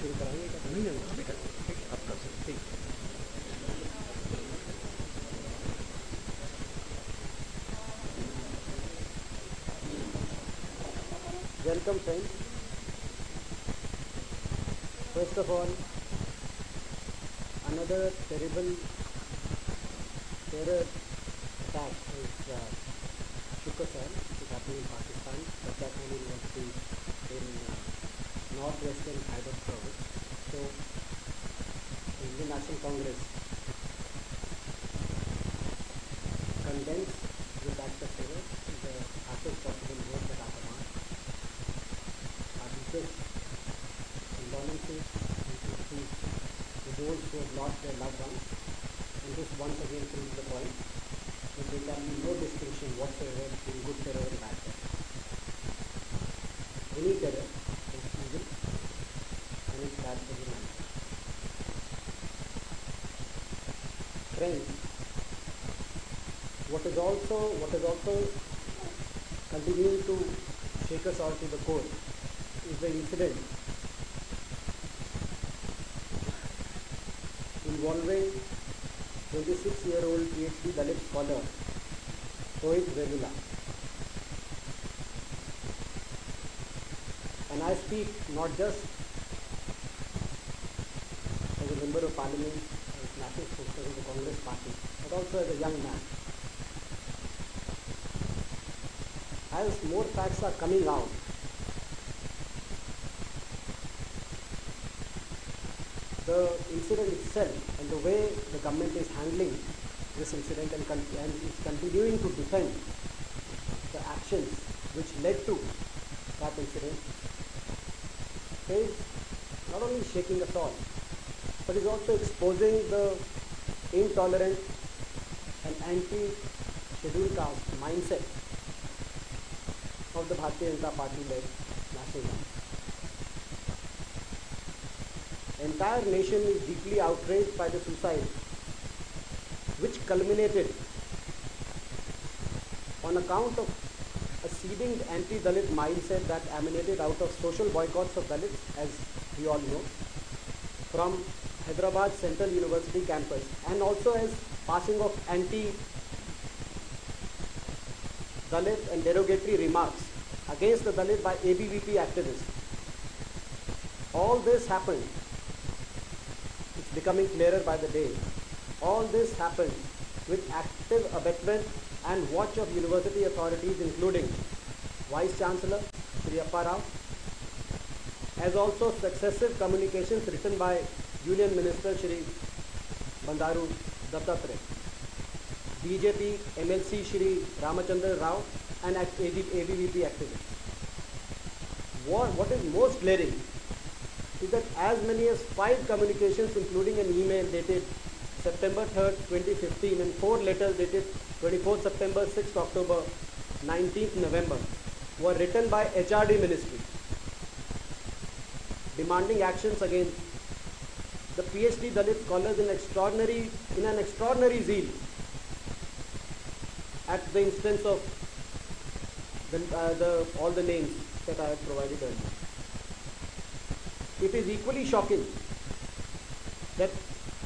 शुरू कराएंगे क्या? नहीं नहीं अभी तक ठीक है, आप कर सकते ठीक। Welcome friends. First of all, another terrible terror attack is Shukasar, which is happening in Pakistan, Pakistan University in northwestern Khyber province. So, the Indian National Congress condemns this act of terror in the harshest possible words that are command. Our deepest condolences to those who have lost their loved ones, and this once again proves the point that there can be no distinction whatsoever between good terror and bad terror. Any terror is evil and it's bad for humanity. Friends, what is also continuing to shake us all to the core is the incident involving 26-year-old PhD Dalit scholar Rahul. And I speak not just as a member of parliament, as national spokesman of the Congress party, but also as a young man. As more facts are coming out, the incident itself and the way the government is handling this incident and is continuing to defend the actions which led to that incident is not only shaking us all, but is also exposing the intolerant and anti-scheduled caste mindset of the Bharatiya Janata Party-led national government. The entire nation is deeply outraged by the suicide, which culminated on account of a seeding anti-Dalit mindset that emanated out of social boycotts of Dalits, as we all know, from Hyderabad Central University campus, and also as passing of anti-Dalit and derogatory remarks against the Dalit by ABVP activists. All this happened, it's becoming clearer by the day, all this happened with active abetment and watch of university authorities, including Vice Chancellor Shri Appa Rao, as also successive communications written by Union Minister Shri Bandaru Dattatreya, BJP MLC Shri Ramachandra Rao, and ABVP activists. What is most glaring is that as many as 5 communications, including an email dated September 3rd, 2015, and 4 letters dated 24th September, 6th October, 19th November, were written by HRD Ministry, demanding actions against the PhD Dalit scholars in an extraordinary zeal at the instance of all the names that I have provided earlier. It is equally shocking that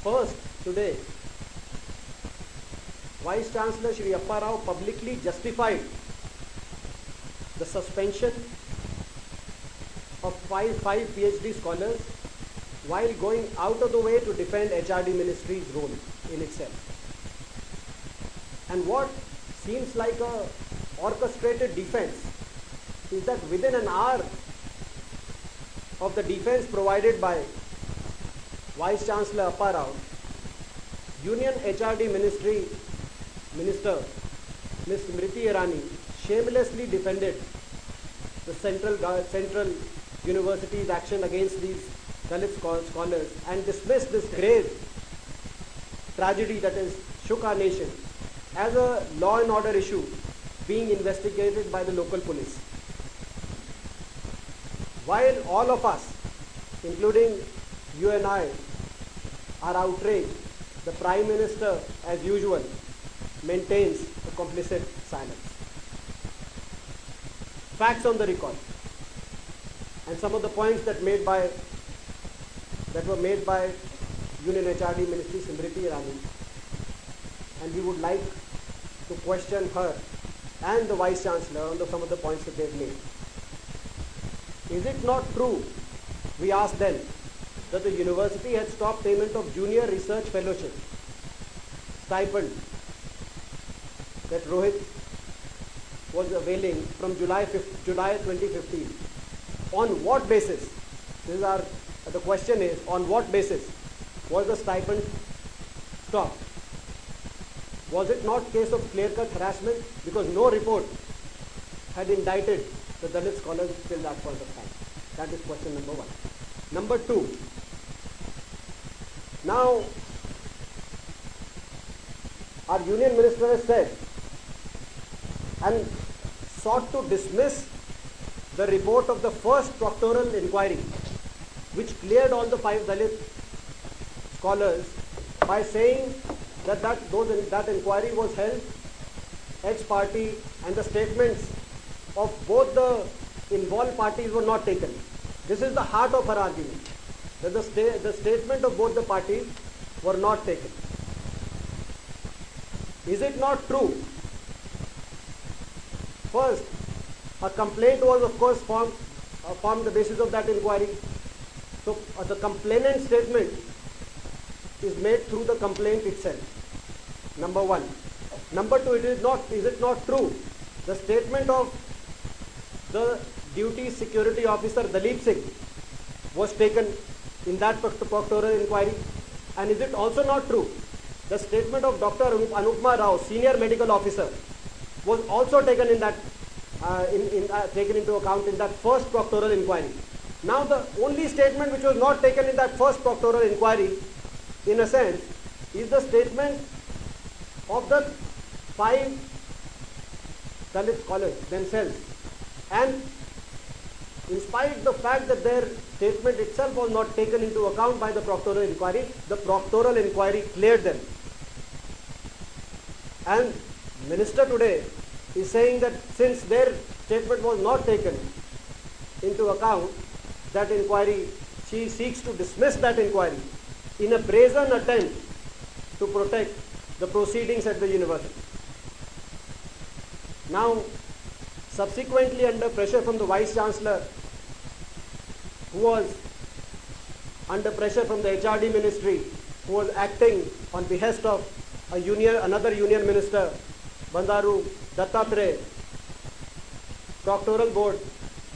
first today, Vice Chancellor Shri Appa Rao publicly justified the suspension of five PhD scholars while going out of the way to defend HRD Ministry's role in itself. And what seems like a orchestrated defense is that within an hour of the defense provided by Vice Chancellor Appa Rao, Union HRD Minister Ms. Smriti Irani shamelessly defended the Central University's action against these Dalit scholars and dismissed this grave tragedy that has shook our nation as a law and order issue being investigated by the local police. While all of us, including you and I, are outraged, the Prime Minister, as usual, maintains a complicit silence. Facts on the record, and some of the points that made by that were made by Union HRD Ministry Smriti Irani, and we would like to question her and the Vice Chancellor on some of the points that they've made. Is it not true, we asked them, that the university had stopped payment of junior research fellowship stipend that Rohit was availing from July 2015? On what basis? The question is, on what basis was the stipend stopped? Was it not case of clear-cut harassment? Because no report had indicted the Dalit scholars till that point of time. That is question number one. Number two, now our union minister has said and sought to dismiss the report of the first proctoral inquiry, which cleared all the 5 Dalit scholars, by saying that inquiry was held ex parte and the statements of both the involved parties were not taken. This is the heart of her argument, that the statement of both the parties were not taken. Is it not true? First, a complaint was of course formed on the basis of that inquiry. So the complainant statement is made through the complaint itself. Number one. Number two, is it not true? The statement of the duty security officer Dalip Singh was taken in that proctoral inquiry. And is it also not true? The statement of Dr. Anupma Rao, senior medical officer, was also taken in that taken into account in that first proctoral inquiry. Now the only statement which was not taken in that first proctoral inquiry, in a sense, is the statement of the 5 Dalit scholars themselves. And in spite of the fact that their statement itself was not taken into account by the proctoral inquiry, the proctoral inquiry cleared them. And Minister today is saying that since their statement was not taken into account, that inquiry, she seeks to dismiss that inquiry in a brazen attempt to protect the proceedings at the university. Now, subsequently, under pressure from the Vice Chancellor, who was under pressure from the HRD Ministry, who was acting on behest of another union minister, Bandaru Dattatreya, Proctoral Board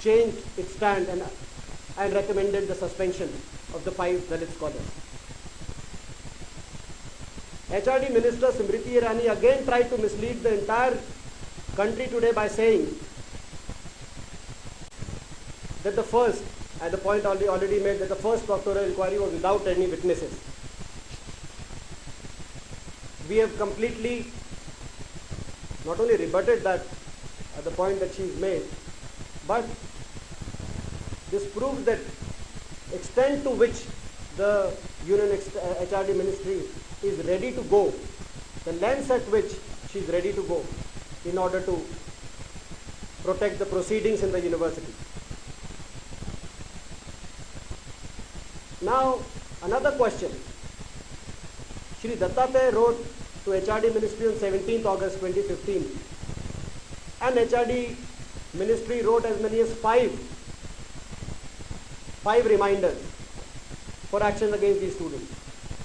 changed its stand and recommended the suspension of the 5 Dalit scholars. HRD Minister Smriti Irani again tried to mislead the entire country today by saying that the first, at the point already made, that the first proctoral inquiry was without any witnesses. We have completely not only rebutted that at the point that she's made, but this proves that extent to which the Union HRD Ministry is ready to go, the lengths at which she is ready to go in order to protect the proceedings in the university. Now, another question. Shri Dattatreya wrote to HRD Ministry on 17th August 2015, and HRD Ministry wrote as many as 5 reminders for action against these students.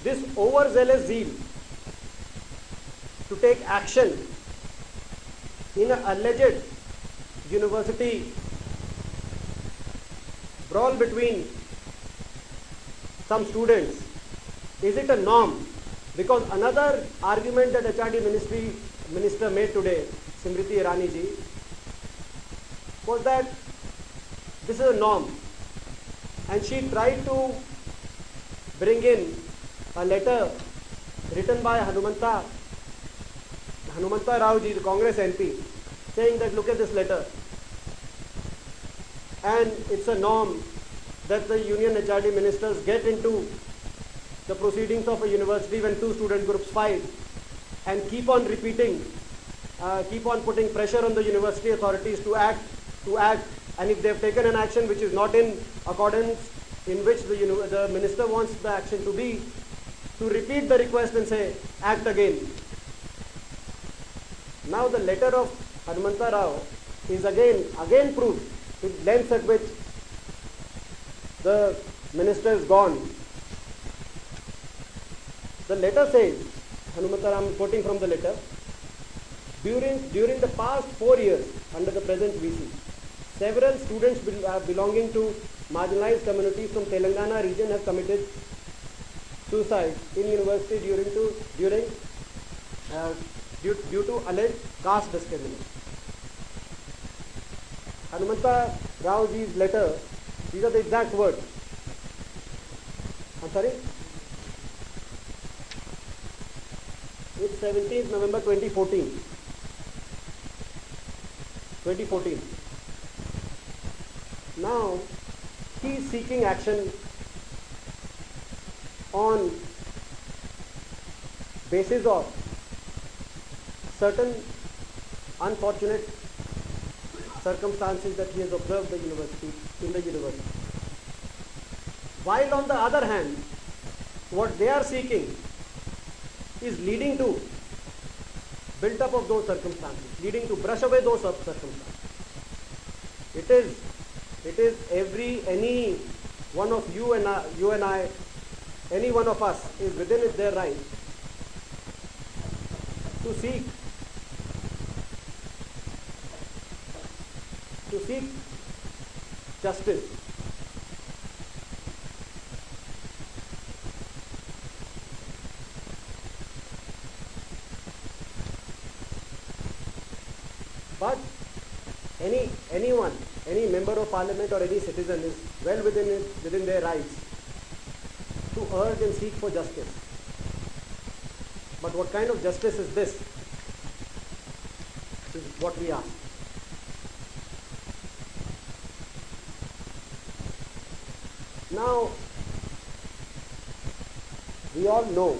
This overzealous zeal to take action in an alleged university brawl between some students, is it a norm? Because another argument that HRD Minister made today, Smriti Irani ji, was that this is a norm. And she tried to bring in a letter written by Hanumanta Rao ji, the Congress MP, saying that look at this letter. And it's a norm that the Union HRD ministers get into the proceedings of a university when 2 student groups fight and keep on repeating, keep on putting pressure on the university authorities to act, and if they have taken an action which is not in accordance in which the minister wants the action to be, to repeat the request and say, act again. Now the letter of Hanumanta Rao is again proved the length at which the minister is gone. The letter says, Hanumanta Rao, I am quoting from the letter, during the past 4 years under the present VC, several students belonging to marginalized communities from Telangana region have committed suicide in university due to alleged caste discrimination. Hanumanta Rao ji's letter, these are the exact words. I'm sorry? It's 17th November 2014. Now, he is seeking action on basis of certain unfortunate circumstances that he has observed in the university. While on the other hand, what they are seeking is leading to build up of those circumstances, leading to brush away those circumstances. It is any one of you and I, any one of us is within their right to seek justice. But any member of parliament or any citizen is well within their rights to urge and seek for justice. But what kind of justice is this? Is what we ask. Now, we all know,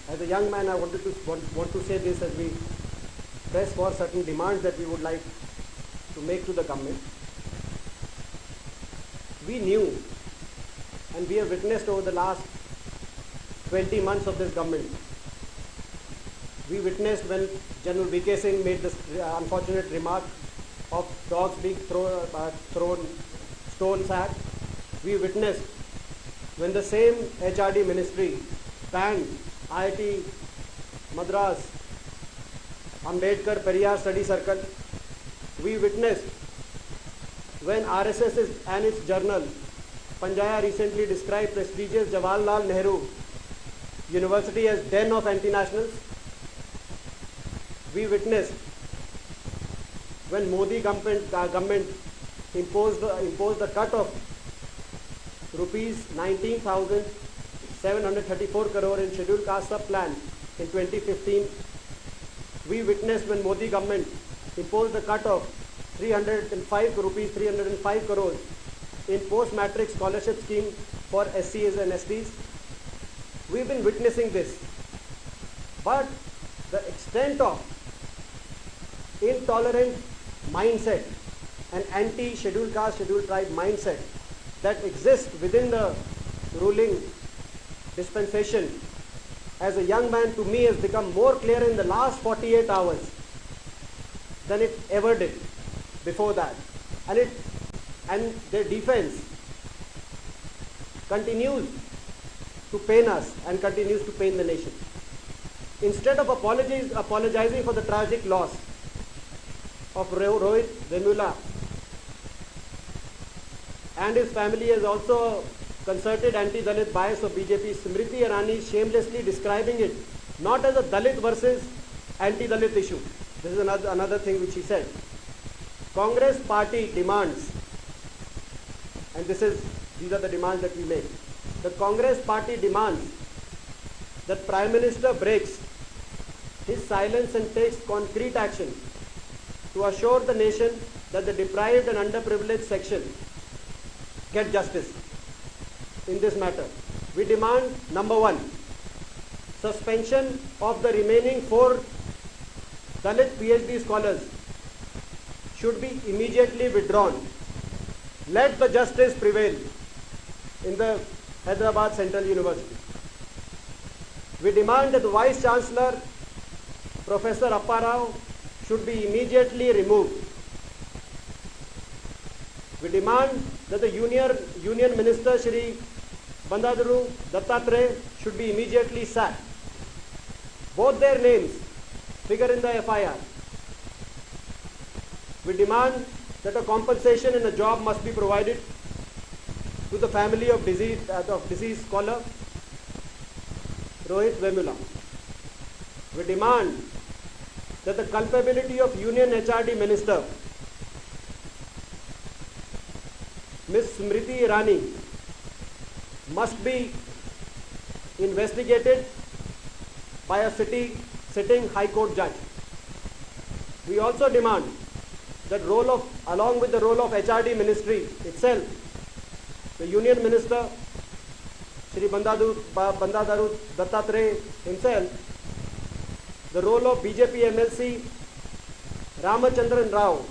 as a young man I want to say this as we press for certain demands that we would like to make to the government. We knew and we have witnessed over the last 20 months of this government. We witnessed when General V.K. Singh made this unfortunate remark of dogs being thrown stones at. We witnessed when the same HRD ministry banned IIT Madras Ambedkar Periyar Study Circle. We witnessed when RSS and its journal Panjaya recently described prestigious Jawaharlal Nehru University as den of anti-nationals. We witnessed when Modi government imposed the cut of rupees 19,734 crore in scheduled caste sub-plan in 2015. We witnessed when Modi government imposed the cut of 305 crores in post-matric scholarship scheme for SCs and STs. We've been witnessing this. But the extent of intolerant mindset and anti-scheduled caste, scheduled tribe mindset that exists within the ruling dispensation, as a young man, to me has become more clear in the last 48 hours than it ever did before that. And their defense continues to pain us and continues to pain the nation. Instead of apologizing for the tragic loss of Rohit Vemula, and his family has also concerted anti-Dalit bias of BJP, Smriti Irani is shamelessly describing it not as a Dalit versus anti-Dalit issue. This is another thing which he said. Congress party demands, and these are the demands that we make. The Congress party demands that Prime Minister breaks his silence and takes concrete action to assure the nation that the deprived and underprivileged section get justice in this matter. We demand, number one, suspension of the remaining 4 Dalit PhD scholars should be immediately withdrawn. Let the justice prevail. in the Hyderabad Central University. We demand that the Vice Chancellor, Professor Apparao, should be immediately removed. We demand that the Union Minister Shri Bandadaru Dattatreya should be immediately sacked. Both their names figure in the FIR. We demand that a compensation and a job must be provided to the family of deceased scholar Rohit Vemula. We demand that the culpability of Union HRD Minister Ms. Smriti Irani must be investigated by a sitting High Court judge. We also demand that along with the role of HRD Ministry itself, the Union Minister Shri Bandadaru Dattatreya himself, the role of BJP MLC Ramachandran Rao,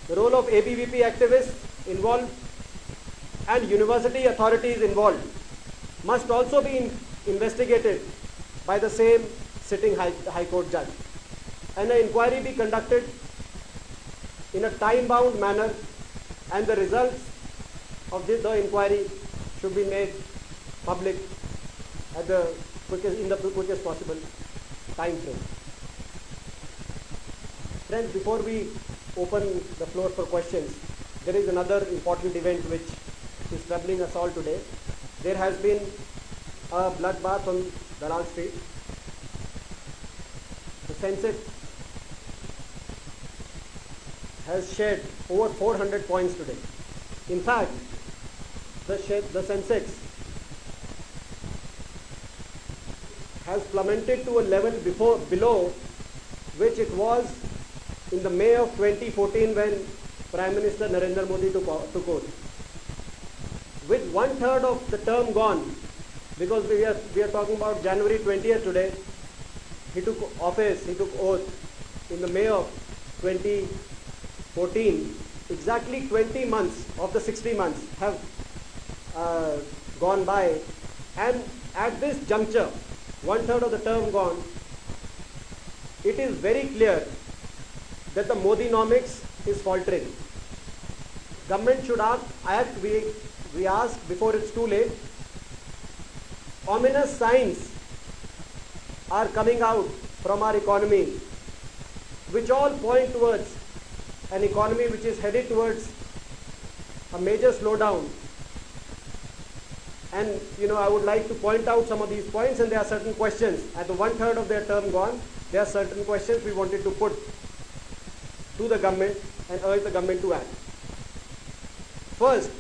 the role of ABVP activists involved and university authorities involved must also be investigated by the same sitting High Court judge, and an inquiry be conducted in a time-bound manner, and the results of the inquiry should be made public in the quickest possible time frame. Friends, before we open the floor for questions, there is another important event which is troubling us all today. There has been a bloodbath on Dalal Street. The Sensex has shed over 400 points today. In fact, the Sensex has plummeted to a level below which it was in the May of 2014 when Prime Minister Narendra Modi took oath. With 1/3 of the term gone, because we are talking about January 20th today, he took oath in the May of 2014. Exactly 20 months of the 60 months have gone by, and at this juncture, 1/3 of the term gone, it is very clear that the Modinomics is faltering. Government should act, we ask before it's too late. Ominous signs are coming out from our economy, which all point towards an economy which is headed towards a major slowdown. And I would like to point out some of these points, and there are certain questions. At the 1/3 of their term gone, there are certain questions we wanted to put to the government and urge the government to act. First,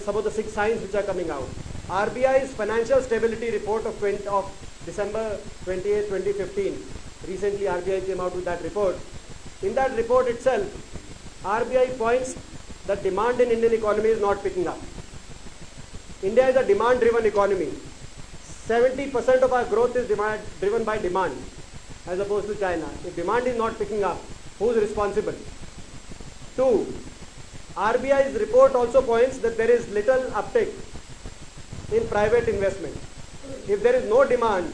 some of the 6 signs which are coming out. RBI's financial stability report of December 28, 2015. Recently, RBI came out with that report. In that report itself, RBI points that demand in Indian economy is not picking up. India is a demand-driven economy. 70% of our growth is driven by demand, as opposed to China. If demand is not picking up, who is responsible? 2, RBI's report also points that there is little uptick in private investment. If there is no demand,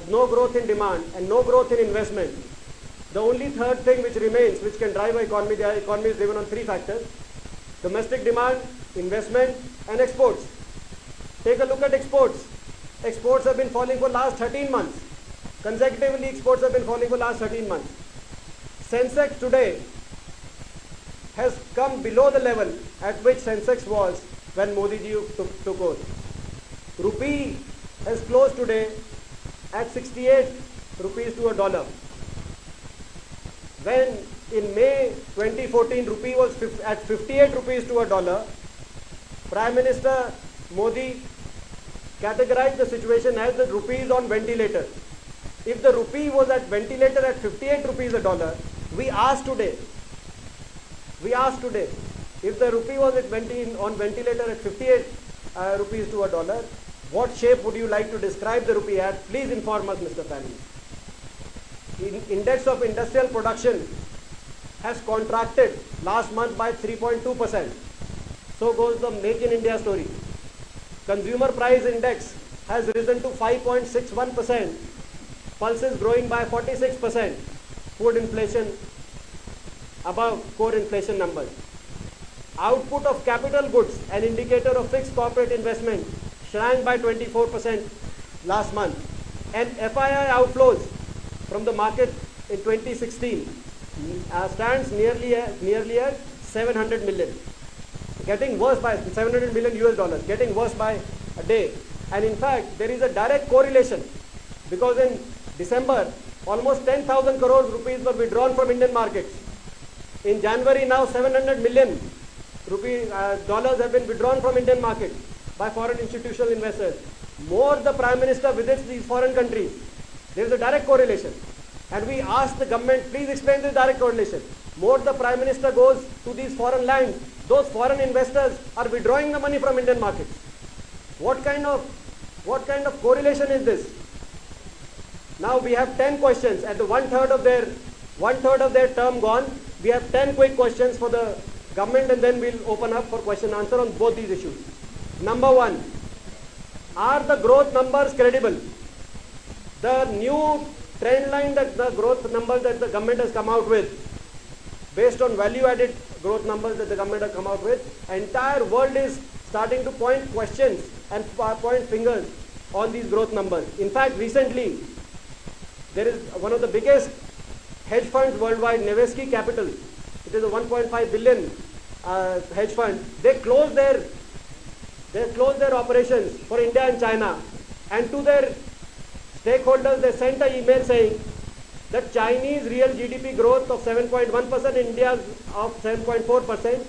no growth in demand and no growth in investment, the only third thing which remains, which can drive our economy, the economy is driven on 3 factors: domestic demand, investment and exports. Take a look at exports. Exports have been falling for last 13 months. Consecutively, exports have been falling for last 13 months. Sensex today has come below the level at which Sensex was when Modi ji took oath. Rupee has closed today at 68 rupees to a dollar. When in May 2014 rupee was at 58 rupees to a dollar, Prime Minister Modi categorized the situation as the rupee is on ventilator. If the rupee was at ventilator at 58 rupees a dollar, we asked today, if the rupee was on ventilator at 58 rupees to a dollar, what shape would you like to describe the rupee at? Please inform us, Mr. Prime Minister. Index of industrial production has contracted last month by 3.2%. so goes the Make in India story. Consumer price index has risen to 5.61%. Pulses growing by 46%. Food inflation above core inflation numbers. Output of capital goods, an indicator of fixed corporate investment, shrank by 24% last month. And FII outflows from the market in 2016 stands nearly at 700 million. Getting worse by 700 million US dollars, getting worse by a day. And in fact, there is a direct correlation because in December, almost 10,000 crores rupees were withdrawn from Indian markets. In January, now 700 million dollars have been withdrawn from Indian markets by foreign institutional investors. More the Prime Minister visits these foreign countries, there is a direct correlation. And we ask the government, please explain this direct correlation. More the Prime Minister goes to these foreign lands, those foreign investors are withdrawing the money from Indian markets. What kind of correlation is this? Now we have 10 questions. At the one third of their term gone, we have 10 quick questions for the government, and then we'll open up for question and answer on both these issues. Number one, are the growth numbers credible? The new trend line that the growth numbers that the government has come out with, based on value added growth numbers that the government has come out with, entire world is starting to point questions and point fingers on these growth numbers. In fact, recently, there is one of the biggest hedge funds worldwide, Nevesky Capital. It is a 1.5 billion hedge fund. They closed their operations for India and China, and to their stakeholders they sent an email saying that Chinese real GDP growth of 7.1%, India's of 7.4%,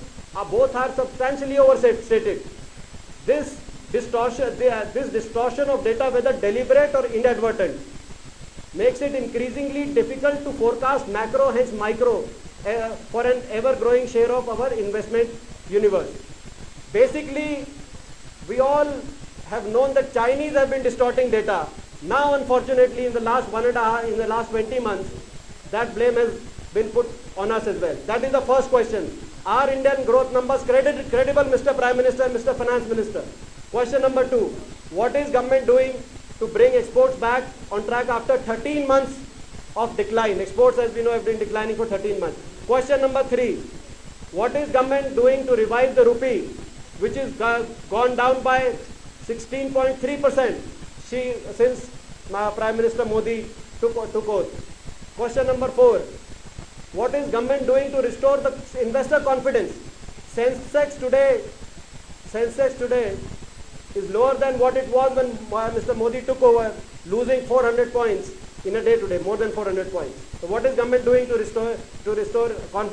both are substantially overstated. This distortion of data, whether deliberate or inadvertent, makes it increasingly difficult to forecast macro, hence micro, for an ever-growing share of our investment universe. Basically, we all have known that Chinese have been distorting data. Now, unfortunately, in the last 20 months, that blame has been put on us as well. That is the first question. Are Indian growth numbers credible, Mr. Prime Minister, Mr. Finance Minister? Question number two, what is government doing to bring exports back on track after 13 months of decline? Exports, as we know, have been declining for 13 months. Question number three, what is government doing to revive the rupee, which is gone down by 16.3% since Prime Minister Modi took oath? Question number four, what is government doing to restore the investor confidence? Sensex today is lower than what it was when Mr. Modi took over, losing 400 points in a day today, more than 400 points. So what is government doing to restore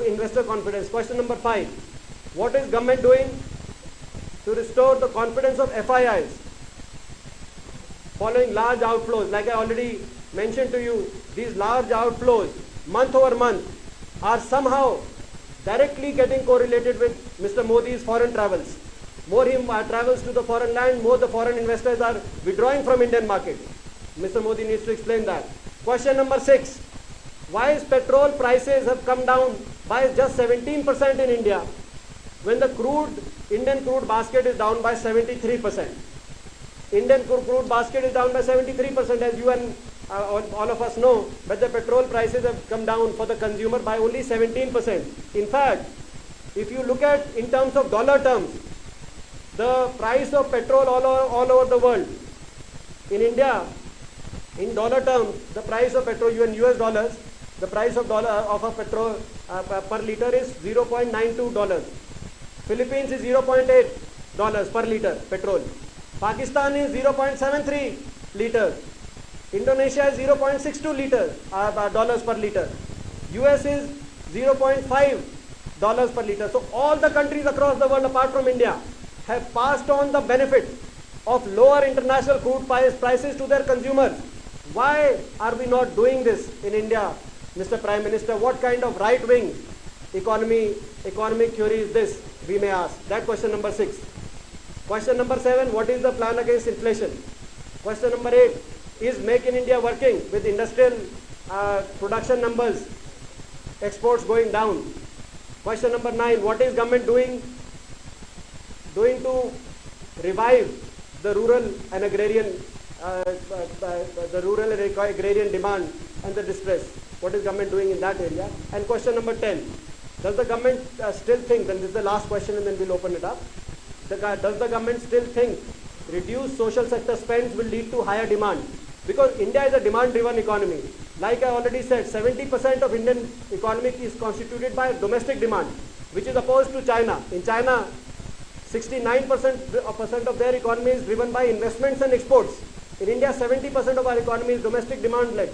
investor confidence? Question number five, what is government doing to restore the confidence of FIIs following large outflows? Like I already mentioned to you, these large outflows month over month are somehow directly getting correlated with Mr. Modi's foreign travels. More he travels to the foreign land, more the foreign investors are withdrawing from Indian market. Mr. Modi needs to explain that. Question number six, why is petrol prices have come down by just 17% in India when the Indian crude basket is down by 73%? Indian crude basket is down by 73%, as you and all of us know, but the petrol prices have come down for the consumer by only 17%. In fact, if you look at in terms of dollar terms, the price of petrol all over the world, in India, in dollar terms, the price of petrol in US dollars, the price of a petrol per liter is $0.92. Philippines is $0.8 per liter petrol. Pakistan is 0.73 liters. Indonesia is 0.62 dollars per liter. US is 0.5 per liter. So all the countries across the world apart from India have passed on the benefit of lower international crude prices to their consumers. Why are we not doing this in India, Mr. Prime Minister? What kind of right-wing economic theory is this, we may ask? That question number 6. Question number 7, what is the plan against inflation? Question number 8, is Make in India working with industrial production numbers, exports going down? Question number 9, what is government doing doing to revive the rural and agrarian demand and the distress? What is government doing in that area? And question number 10, does the government still think, and this is the last question and then we'll open it up, does the government still think reduced social sector spends will lead to higher demand? Because India is a demand driven economy. Like I already said, 70% of Indian economy is constituted by domestic demand, which is opposed to China. In China, 69% of their economy is driven by investments and exports. In India, 70% of our economy is domestic demand led.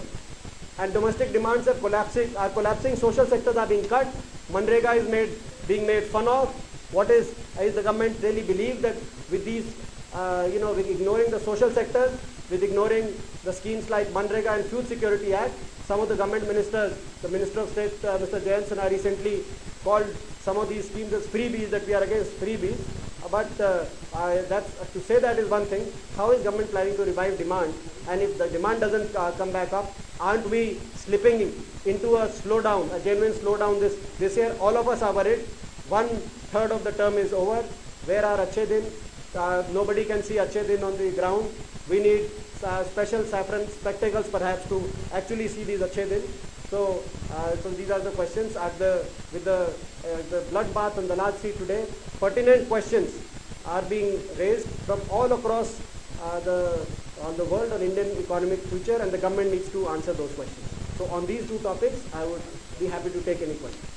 And domestic demands are collapsing, social sectors are being cut, Manrega is being made fun of. What is the government really believe that with these, with ignoring the social sectors, with ignoring the schemes like Manrega and Food Security Act, some of the government ministers, the Minister of State, Mr. Jayant Sinha recently called some of these schemes as freebies, that we are against freebies. But that's, to say that is one thing. How is government planning to revive demand? And if the demand doesn't come back up, aren't we slipping into a slowdown, a genuine slowdown this year? All of us are worried. 1/3 of the term is over. Where are Achhe Din? Nobody can see Achhe Din on the ground. We need special saffron spectacles perhaps to actually see these Achhe Din. So these are the questions. With the bloodbath on the large sea today, pertinent questions are being raised from all across the world on Indian economic future, and the government needs to answer those questions. So on these two topics, I would be happy to take any questions.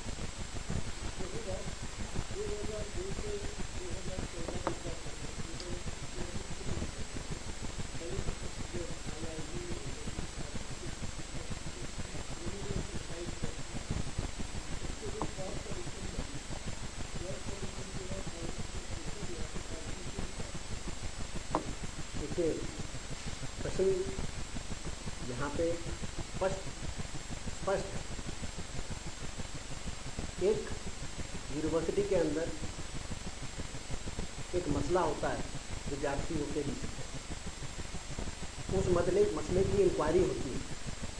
प्रश्न यहाँ पे स्पष्ट एक university के अंदर एक मसला होता है विद्यार्थियों के बीच, उस मसले की इंक्वायरी होती है।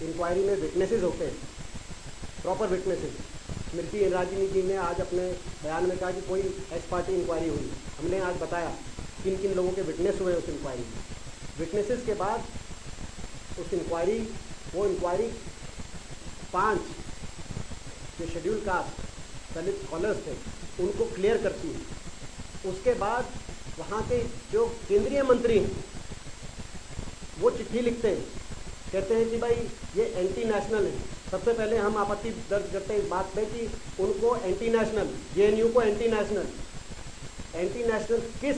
इंक्वायरी में विटनेसेस होते हैं, प्रॉपर विटनेसेस। स्मृति ईरानी जी ने आज अपने बयान में कहा कि कोई एच पार्टी इंक्वायरी हुई। हमने आज बताया किन किन लोगों के विटनेस हुए उस इंक्वायरी में। विटनेसेस के बाद उस इंक्वायरी 5 जो शेड्यूल कास्ट दलित स्कॉलर्स थे उनको क्लियर करती है। उसके बाद वहाँ के जो केंद्रीय मंत्री हैं वो चिट्ठी लिखते हैं, कहते हैं कि भाई ये एंटी नेशनल है। सबसे पहले हम आपत्ति दर्ज करते हैं इस बात पे कि उनको एंटी नेशनल, जेएनयू को एंटी नेशनल किस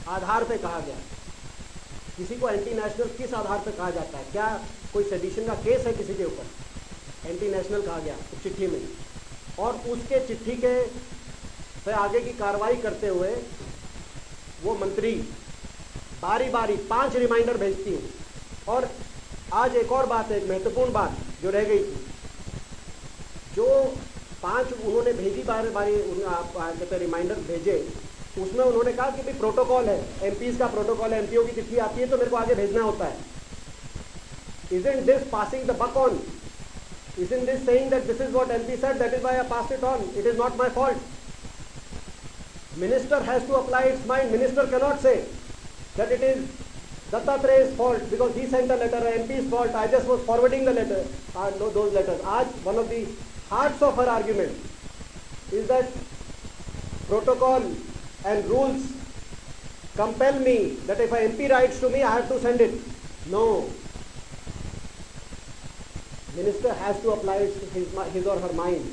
आधार पे कहा गया? किसी को एंटी नेशनल किस आधार पे कहा जाता है? क्या कोई सेडिशन का केस है किसी के ऊपर? एंटी नेशनल कहा गया उस चिट्ठी में। और उसके चिट्ठी के पे आगे की कार्रवाई करते हुए वो मंत्री बारी बारी 5 रिमाइंडर भेजती हैं। और आज एक और बात है, एक महत्वपूर्ण बात जो रह गई थी, जो 5 उन्होंने भेजी बारी बारी रिमाइंडर भेजे, उसमें उन्होंने कहा कि भाई प्रोटोकॉल है, एमपीज का प्रोटोकॉल है, एमपीओ की चिट्ठी आती है तो मेरे को आगे भेजना होता है। Isn't this passing the buck on? Isn't this saying that this is what MP said, that is why I passed it on? It is not my fault. Minister has to apply its mind. Minister cannot say that it is Dattatreya's fault because he sent a letter, MP's fault. I just was forwarding the letter, those letters. Aaj one of the hearts of her argument is that protocol and rules compel me that if an MP writes to me, I have to send it. No. Minister has to apply his or her mind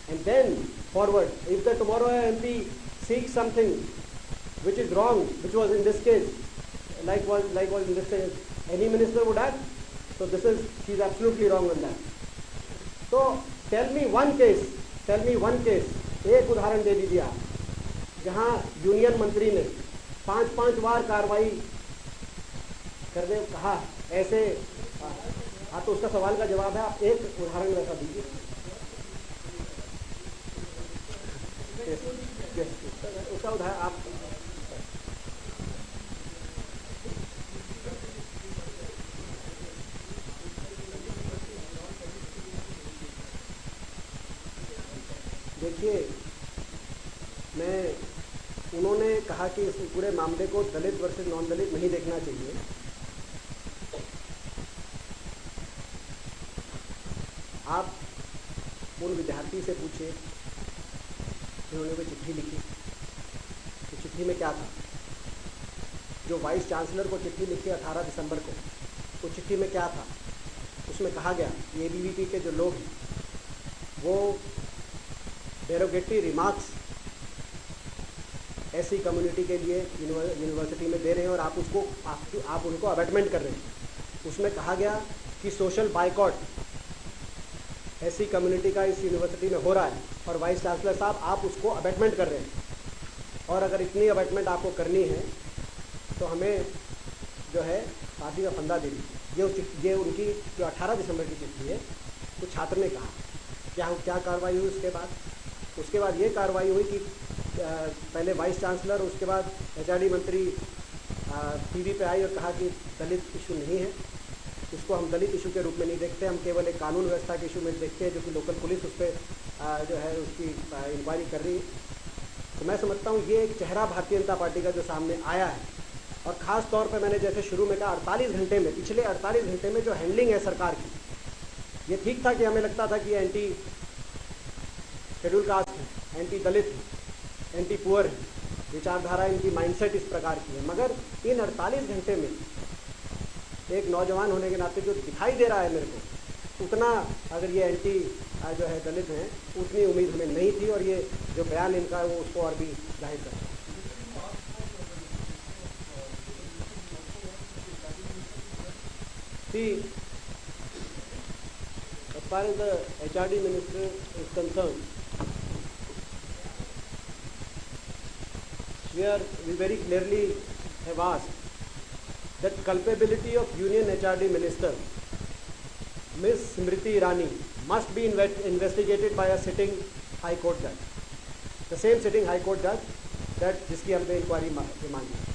and then forward. If tomorrow an MP seeks something which is wrong, which was in this case, like was in this case, any minister would act. So she's absolutely wrong on that. So tell me one case, एक उदाहरण दे दीजिए आप, जहाँ union मंत्री ने 5 बार कार्रवाई करने कहा ऐसे। हाँ, तो उसका सवाल का जवाब है, आप एक उदाहरण ऐसा दीजिए। उसका उदाहरण आप देखिए। उन्होंने कहा कि इस पूरे मामले को दलित वर्सेस नॉन दलित नहीं देखना चाहिए। आप उन विद्यार्थी से पूछिए जिन्होंने वो चिट्ठी लिखी, तो चिट्ठी में क्या था। जो वाइस चांसलर को चिट्ठी लिखी 18 दिसंबर को, वो चिट्ठी में क्या था। उसमें कहा गया कि एबीवीपी के जो लोग हैं वो डेरोगेटरी रिमार्क्स ऐसी कम्युनिटी के लिए यूनिवर्सिटी में दे रहे हैं और आप उनको अबेटमेंट कर रहे हैं। उसमें कहा गया कि सोशल बाइकॉट ऐसी कम्युनिटी का इस यूनिवर्सिटी में हो रहा है और वाइस चांसलर साहब आप उसको अबेटमेंट कर रहे हैं, और अगर इतनी अबेटमेंट आपको करनी है तो हमें जो है फांसी का फंदा दे दीजिए। ये उनकी जो 18 दिसंबर की चिट्ठी है, तो छात्र ने कहा क्या कार्रवाई हुई उसके बाद ये कार्रवाई हुई कि पहले वाइस चांसलर, उसके बाद एचआरडी मंत्री टीवी पे आई और कहा कि दलित इशू नहीं है, इसको हम दलित इशू के रूप में नहीं देखते, हम केवल एक कानून व्यवस्था के इशू में देखते हैं, जो कि लोकल पुलिस उस पर जो है उसकी इंक्वायरी कर रही है। तो मैं समझता हूँ ये एक चेहरा भारतीय जनता पार्टी का जो सामने आया है, और ख़ास तौर पर मैंने जैसे शुरू में कहा 48 घंटे में, पिछले 48 घंटे में जो हैंडलिंग है सरकार की, ये ठीक था कि हमें लगता था कि एंटी शेड्यूल कास्ट है, एंटी दलित है, एंटी पुअर है, विचारधारा इनकी माइंडसेट इस प्रकार की है, मगर इन 48 घंटे में एक नौजवान होने के नाते जो दिखाई दे रहा है मेरे को, उतना अगर ये एंटी जो है दलित हैं, उतनी उम्मीद हमें नहीं थी, और ये जो बयान इनका है वो उसको और भी जाहिर करता है। See, as far as the HRD minister is concerned, we very clearly have asked that culpability of Union HRD minister, Ms. Smriti Irani, must be investigated by a sitting High Court judge, the same sitting High Court judge that जिसकी हमने inquiry मांगी।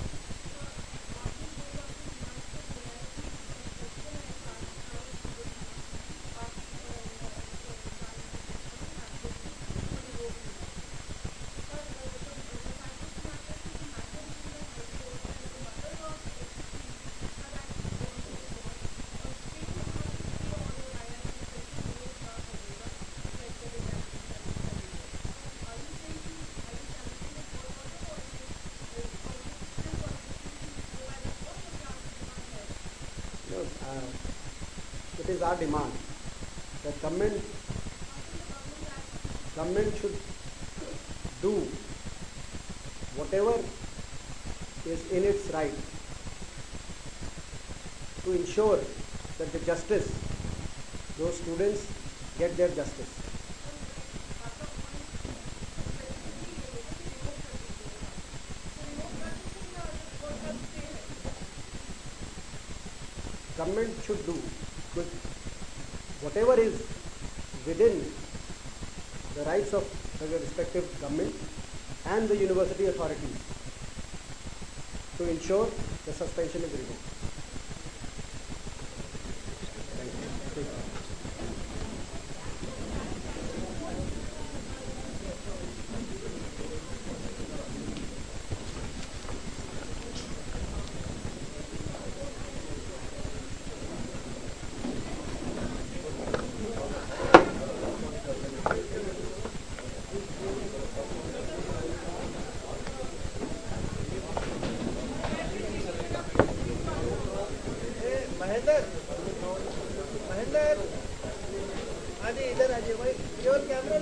It is our demand that government should do whatever is in its right to ensure that the justice, those students get their justice. Government should do whatever is within the rights of the respective government and the university authorities to ensure the suspension is revoked. Thank you. Mahendra, हाँ जी इधर आ जाइए भाई, केवल camera